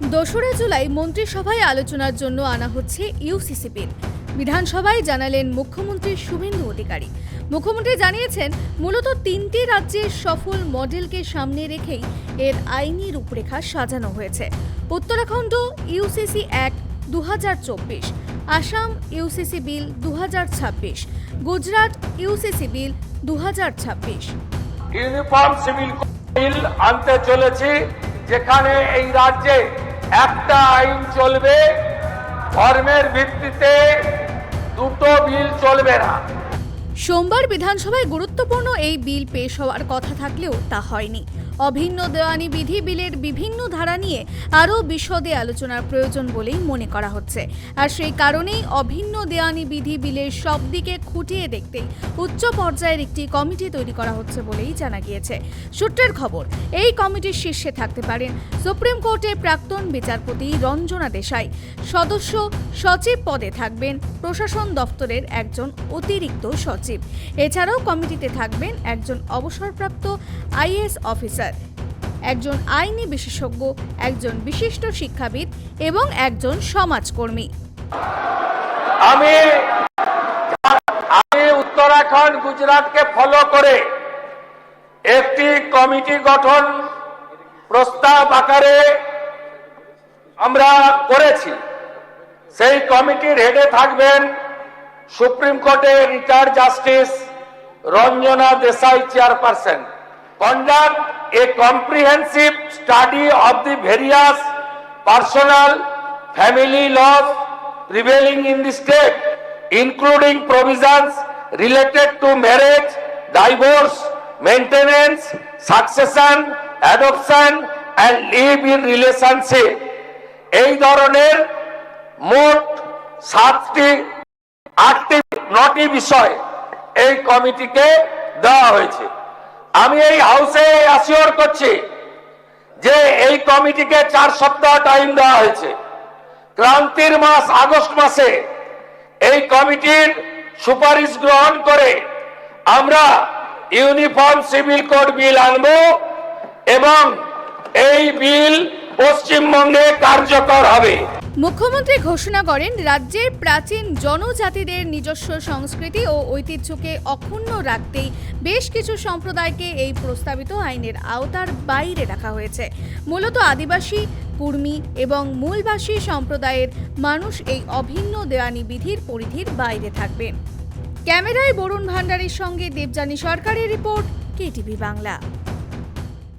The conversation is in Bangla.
2রা জুলাই মন্ত্রিসভায় আলোচনার জন্য আনা হচ্ছে ইউসিসি বিল। বিধানসভায় জানালেন মুখ্যমন্ত্রী শুভেন্দু অধিকারী। মুখ্যমন্ত্রী জানিয়েছেন, মূলত 3টি রাজ্যের সফল মডেলকে সামনে রেখেই এর আইনি রূপরেখা সাজানো হয়েছে। Uttarakhand UCC act 2024, Assam UCC bill 2026, Gujarat UCC bill 2026। Uniform civil bill আনতে চলেছি, যেখানে এই রাজ্যে একটা আইন চলবে, ধর্মের ভিত্তিতে দুটো বিল চলবে না। সোমবার বিধানসভায় গুরুত্বপূর্ণ এই বিল পেশ হওয়ার কথা থাকলেও তা হয়নি। অভিন্ন দেওয়ানি বিধি বিলের বিভিন্ন ধারা নিয়ে আরও বিশদে আলোচনার প্রয়োজন বলেই মনে করা হচ্ছে। আর সেই কারণেই অভিন্ন দেওয়ানি বিধি বিলের সব দিকে খুঁটিয়ে দেখতেই উচ্চ পর্যায়ের একটি কমিটি তৈরি করা হচ্ছে বলেই জানা গিয়েছে। সূত্রের খবর, এই কমিটির শীর্ষে থাকতে পারেন সুপ্রিম কোর্টের প্রাক্তন বিচারপতি রঞ্জনা দেশাই। সদস্য সচিব পদে থাকবেন প্রশাসন দফতরের একজন অতিরিক্ত সচিব। এছাড়াও কমিটিতে থাকবেন একজন অবসরপ্রাপ্ত আইএএস অফিসার, একজন আইনি বিশেষজ্ঞ, একজন বিশিষ্ট শিক্ষাবিদ এবং একজন সমাজকর্মী। আমি উত্তরাখণ্ড, গুজরাটকে ফলো করে একটি কমিটি গঠন প্রস্তাব আকারে আমরা করেছি। সেই কমিটির হেডে থাকবেন সুপ্রিম কোর্টের retired justice Ranjana Desai chairperson. Conduct a comprehensive study of the various personal family laws prevailing in the state, including provisions related to marriage, divorce, maintenance, succession, adoption and live-in relationship. এই ধরনের মোট 9টি বিষয় এই কমিটিকে দেওয়া হয়েছে। আমি এই হাউসে অ্যাসিওর করছি যে এই কমিটিকে 4 সপ্তাহ টাইম দেওয়া হয়েছে। ক্রান্তির মাস আগস্ট মাসে এই কমিটির সুপারিশ গ্রহণ করে আমরা ইউনিফর্ম সিভিল কোড বিল আনব এবং এই বিল পশ্চিমবঙ্গে কার্যকর হবে। মুখ্যমন্ত্রী ঘোষণা করেন, রাজ্যের প্রাচীন জনজাতিদের নিজস্ব সংস্কৃতি ও ঐতিহ্যকে অক্ষুণ্ণ রাখতেই বেশ কিছু সম্প্রদায়কে এই প্রস্তাবিত আইনের আওতার বাইরে রাখা হয়েছে। মূলত আদিবাসী, কুর্মী এবং মূলবাসী সম্প্রদায়ের মানুষ এই অভিন্ন দেওয়ানি বিধির পরিধির বাইরে থাকবেন। ক্যামেরায় বরুণ ভান্ডারীর সঙ্গে দেবযানী সরকারের রিপোর্ট, কেটিভি বাংলা।